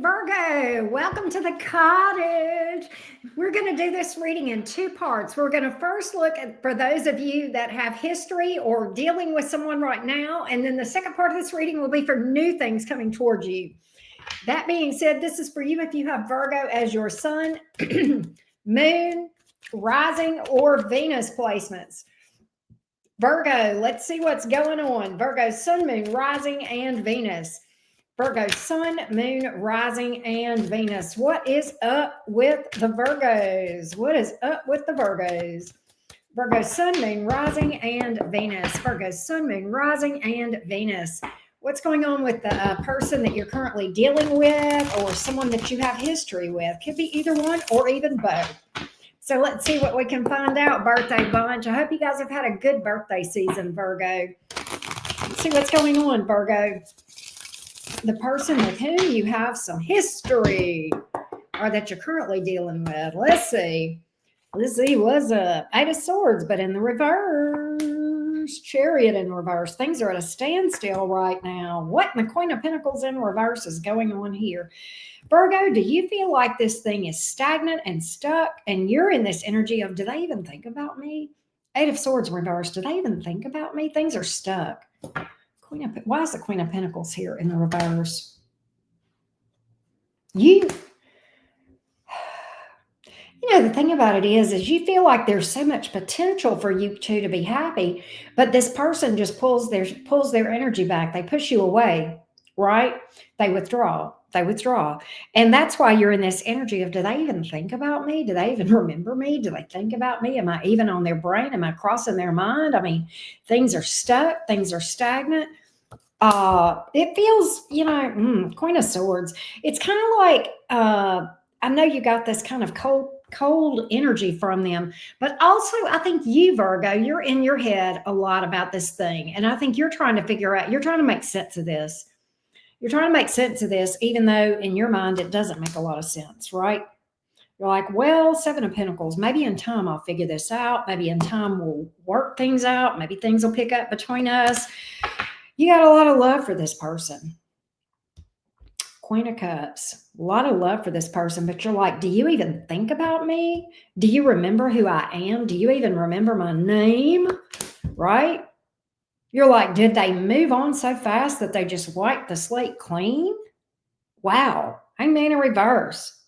Virgo, welcome to the cottage. We're going to do this reading in two parts. We're going to first look at, for those of you that have history or dealing with someone right now, and then the second part of this reading will be for new things coming towards you. That being said, this is for you if you have Virgo as your sun, moon, rising, or Venus placements. Virgo, let's see what's going on. Virgo, sun, moon, rising, and Venus. Virgo, sun, moon, rising, and Venus. What is up with the Virgos? What is up with the Virgos? Virgo, sun, moon, rising, and Venus. Virgo, sun, moon, rising, and Venus. What's going on with the person that you're currently dealing with or someone that you have history with? Could be either one or even both. So let's see what we can find out, birthday bunch. I hope you guys have had a good birthday season, Virgo. Let's see what's going on, Virgo. The person with whom you have some history or that you're currently dealing with. Let's see what's up. Eight of Swords, but in the reverse. Chariot in reverse. Things are at a standstill right now. What in the Queen of Pentacles in reverse is going on here? Virgo, do you feel like this thing is stagnant and stuck and you're in this energy of, do they even think about me? Eight of Swords reverse. Do they even think about me? Things are stuck. Why is the Queen of Pentacles here in the reverse? You know, the thing about it is you feel like there's so much potential for you two to be happy, but this person just pulls their energy back. They push you away, right? They withdraw. And that's why you're in this energy of, do they even think about me? Do they even remember me? Do they think about me? Am I even on their brain? Am I crossing their mind? I mean, things are stuck. Things are stagnant. It feels, Queen of Swords. It's kind of like, I know you got this kind of cold energy from them, but also I think you, Virgo, you're in your head a lot about this thing. And I think you're trying to make sense of this. You're trying to make sense of this, even though in your mind, it doesn't make a lot of sense, right? You're like, well, Seven of Pentacles, maybe in time I'll figure this out. Maybe in time we'll work things out. Maybe things will pick up between us. You got a lot of love for this person. Queen of Cups, a lot of love for this person, but you're like, do you even think about me? Do you remember who I am? Do you even remember my name? Right? You're like, did they move on so fast that they just wiped the slate clean? Wow. Hangman in reverse.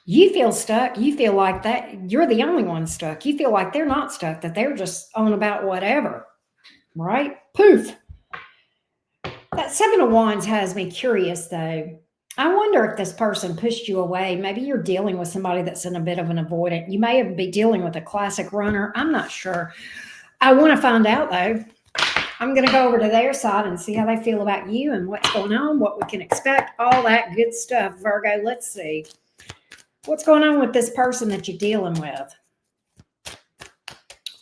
You feel stuck. You feel like that you're the only one stuck. You feel like they're not stuck, that they're just on about whatever. Right? Poof. That Seven of Wands has me curious, though. I wonder if this person pushed you away. Maybe you're dealing with somebody that's in a bit of an avoidant. You may be dealing with a classic runner. I'm not sure. I want to find out, though. I'm going to go over to their side and see how they feel about you and what's going on, what we can expect, all that good stuff. Virgo, let's see. What's going on with this person that you're dealing with?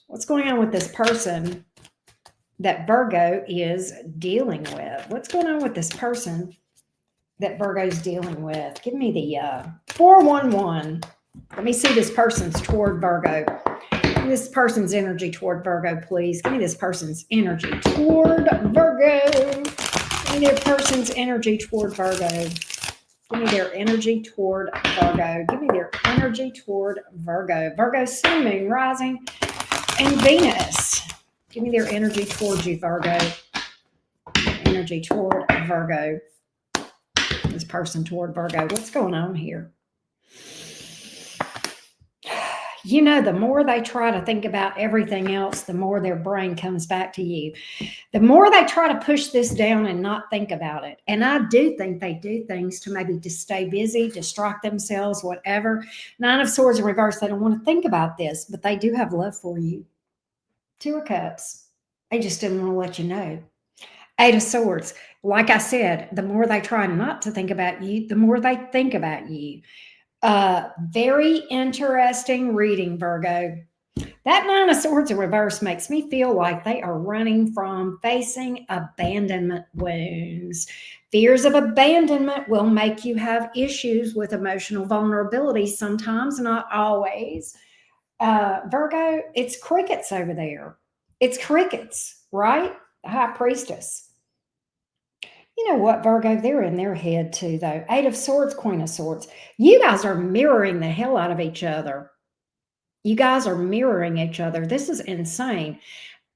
What's going on with this person that Virgo is dealing with? What's going on with this person that Virgo's dealing with? Give me the 411. Let me see this person's toward Virgo. This person's energy toward Virgo, please. Give me this person's energy toward Virgo. Give me their person's energy toward Virgo. Give me their energy toward Virgo. Give me their energy toward Virgo. Virgo, sun, moon, rising, and Venus. Give me their energy towards you, Virgo. Energy toward Virgo. This person toward Virgo. What's going on here? You know, the more they try to think about everything else, the more their brain comes back to you. The more they try to push this down and not think about it. And I do think they do things to maybe just stay busy, distract themselves, whatever. Nine of Swords in reverse. They don't want to think about this, but they do have love for you. Two of Cups. They just didn't want to let you know. Eight of Swords. Like I said, the more they try not to think about you, the more they think about you. Very interesting reading, Virgo. That Nine of Swords in reverse makes me feel like they are running from facing abandonment wounds. Fears of abandonment will make you have issues with emotional vulnerability sometimes, not always. Virgo, it's crickets over there. It's crickets, right? The High Priestess. You know what, Virgo? They're in their head too, though. Eight of Swords, Queen of Swords. You guys are mirroring the hell out of each other. You guys are mirroring each other. This is insane.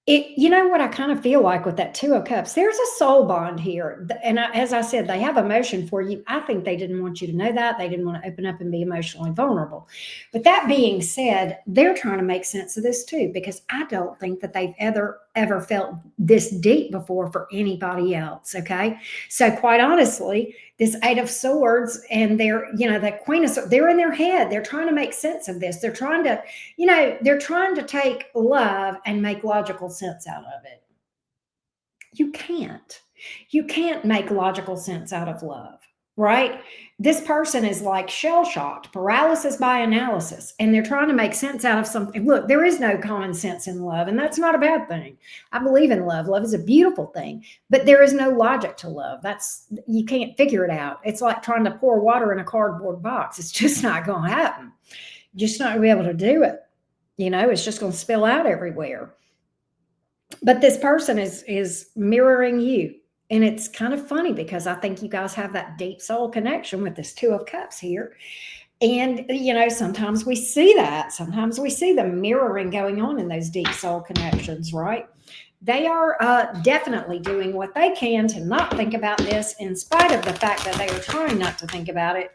You know what I kind of feel like with that Two of Cups? There's a soul bond here. And as I said, they have emotion for you. I think they didn't want you to know that. They didn't want to open up and be emotionally vulnerable. But that being said, they're trying to make sense of this too, because I don't think that they've ever felt this deep before for anybody else. Okay. So quite honestly, this Eight of Swords and the Queen of Swords, they're in their head. They're trying to make sense of this. They're trying to take love and make logical sense out of it. You can't. You can't make logical sense out of love, right? This person is like shell shocked, paralysis by analysis, and they're trying to make sense out of something. Look, there is no common sense in love, and that's not a bad thing. I believe in love. Love is a beautiful thing, but there is no logic to love. You can't figure it out. It's like trying to pour water in a cardboard box. It's just not going to happen. You're just not going to be able to do it. It's just going to spill out everywhere. But this person is mirroring you. And it's kind of funny because I think you guys have that deep soul connection with this Two of Cups here. And, sometimes we see that. Sometimes we see the mirroring going on in those deep soul connections, right? They are definitely doing what they can to not think about this, in spite of the fact that they are trying not to think about it.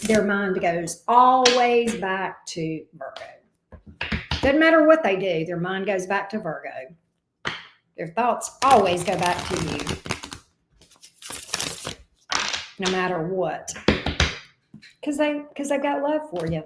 Their mind goes always back to Virgo. Doesn't matter what they do, their mind goes back to Virgo. Their thoughts always go back to you, no matter what, because they've got love for you,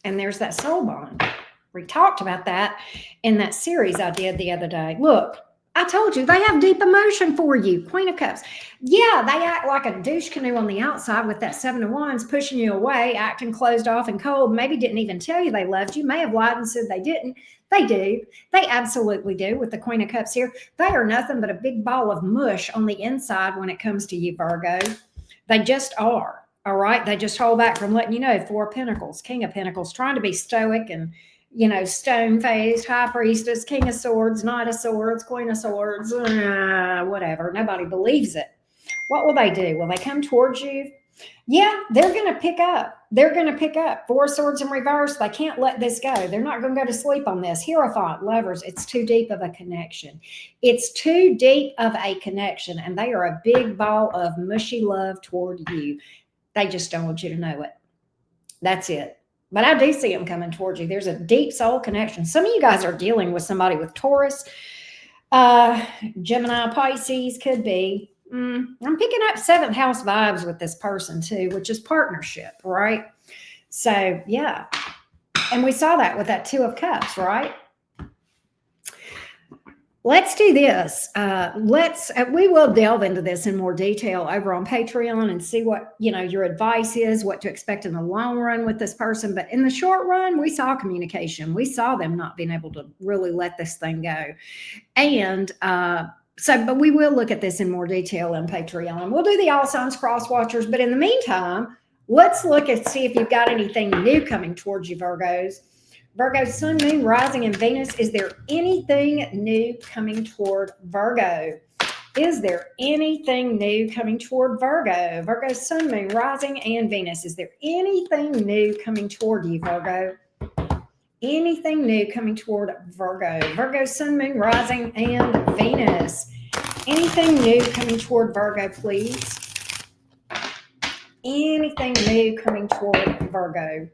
and there's that soul bond. We talked about that in that series I did the other day. Look, I told you they have deep emotion for you. Queen of Cups. Yeah, they act like a douche canoe on the outside with that Seven of Wands pushing you away, acting closed off and cold. Maybe didn't even tell you they loved you. May have lied and said they didn't. They do. They absolutely do with the Queen of Cups here. They are nothing but a big ball of mush on the inside when it comes to you, Virgo. They just are. All right. They just hold back from letting you know. Four of Pentacles, King of Pentacles, trying to be stoic and stone-faced, high priestess, King of Swords, Knight of Swords, Queen of Swords, whatever. Nobody believes it. What will they do? Will they come towards you? Yeah, they're going to pick up. They're going to pick up. Four of Swords in reverse. They can't let this go. They're not going to go to sleep on this. Hierophant, Lovers, it's too deep of a connection. It's too deep of a connection, and they are a big ball of mushy love toward you. They just don't want you to know it. That's it. But I do see them coming towards you. There's a deep soul connection. Some of you guys are dealing with somebody with Taurus, Gemini, Pisces, could be. I'm picking up seventh house vibes with this person too, which is partnership, right? So, yeah. And we saw that with that Two of Cups, right? Let's do this. We will delve into this in more detail over on Patreon and see what, your advice is, what to expect in the long run with this person. But in the short run, we saw communication. We saw them not being able to really let this thing go. And, but we will look at this in more detail on Patreon. We'll do the all signs cross watchers. But in the meantime, let's look and see if you've got anything new coming towards you, Virgos. Virgo, Sun, Moon, Rising, and Venus. Is there anything new coming toward Virgo? Is there anything new coming toward Virgo? Virgo, Sun, Moon, Rising, and Venus. Is there anything new coming toward you, Virgo? Anything new coming toward Virgo? Virgo, Sun, Moon, Rising, and Venus. Anything new coming toward Virgo, please? Anything new coming toward Virgo?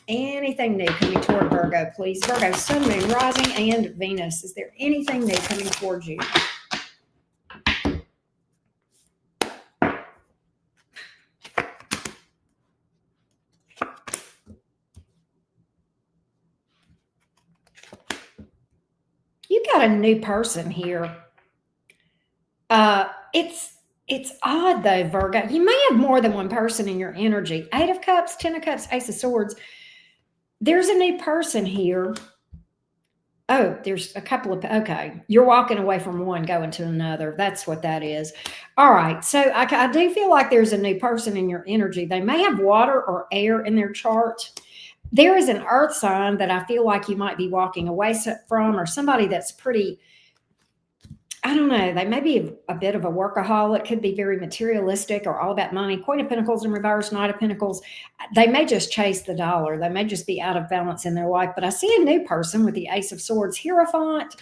Anything new coming toward Virgo, please? Virgo, Sun, Moon, Rising, and Venus. Is there anything new coming towards you? You got a new person here. It's odd though, Virgo. You may have more than one person in your energy. Eight of Cups, Ten of Cups, Ace of Swords. There's a new person here. Oh, there's a couple of, okay. You're walking away from one, going to another. That's what that is. All right. So I do feel like there's a new person in your energy. They may have water or air in their chart. There is an earth sign that I feel like you might be walking away from, or somebody that's pretty I don't know. They may be a bit of a workaholic, could be very materialistic or all about money. Queen of Pentacles in reverse, Knight of Pentacles. They may just chase the dollar. They may just be out of balance in their life. But I see a new person with the Ace of Swords, Hierophant,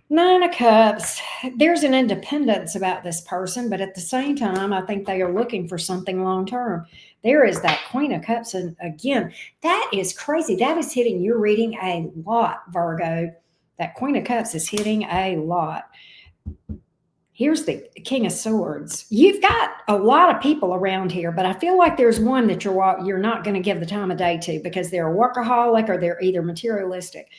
Nine of Cups. There's an independence about this person, but at the same time, I think they are looking for something long term. There is that Queen of Cups. And again, that is crazy. That is hitting your reading a lot, Virgo. That Queen of Cups is hitting a lot. Here's the King of Swords. You've got a lot of people around here, but I feel like there's one that you're not going to give the time of day to because they're a workaholic or they're either materialistic.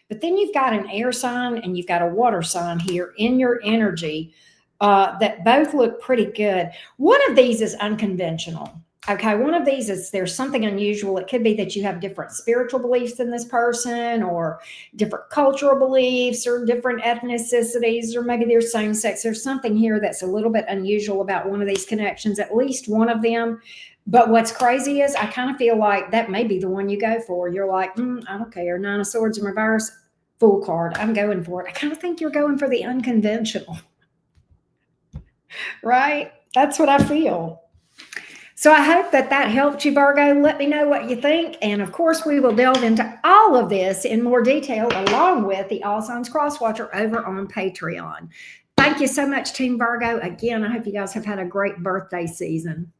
But then you've got an air sign and you've got a water sign here in your energy that both look pretty good. One of these is unconventional. Okay, one of these is there's something unusual. It could be that you have different spiritual beliefs than this person, or different cultural beliefs, or different ethnicities, or maybe they're same sex. There's something here that's a little bit unusual about one of these connections, at least one of them. But what's crazy is I kind of feel like that may be the one you go for. You're like, I don't care. Nine of Swords in reverse, Fool card. I'm going for it. I kind of think you're going for the unconventional, right? That's what I feel. So I hope that helped you, Virgo. Let me know what you think. And of course, we will delve into all of this in more detail along with the All Signs Crosswatcher over on Patreon. Thank you so much, Team Virgo. Again, I hope you guys have had a great birthday season.